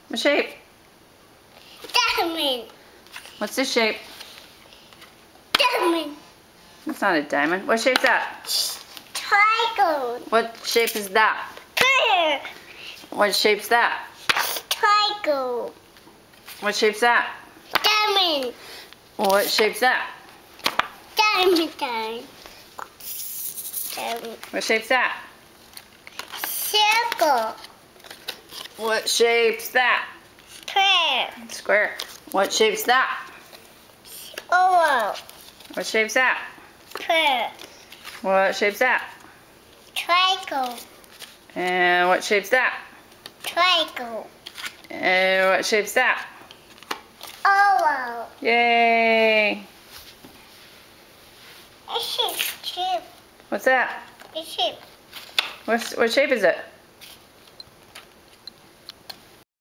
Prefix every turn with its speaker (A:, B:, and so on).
A: What shape?
B: Diamond.
A: What's this shape?
B: Diamond.
A: That's not a diamond. What shape's that?
B: Triangle.
A: What shape is that?
B: Square.
A: What shape's that?
B: Triangle.
A: What shape's that?
B: Diamond.
A: What shape's that?
B: Diamond. Diamond.
A: What shape's that?
B: Circle.
A: What shape's that?
B: Square.
A: Square. What shape's that?
B: Oval.
A: What shape's that?
B: Square.
A: What shape's that?
B: Triangle.
A: And what shape's that?
B: Triangle.
A: And what shape's that?
B: Oval.
A: Yay!
B: It's shape.
A: What's that?
B: It's shape.
A: What shape is it?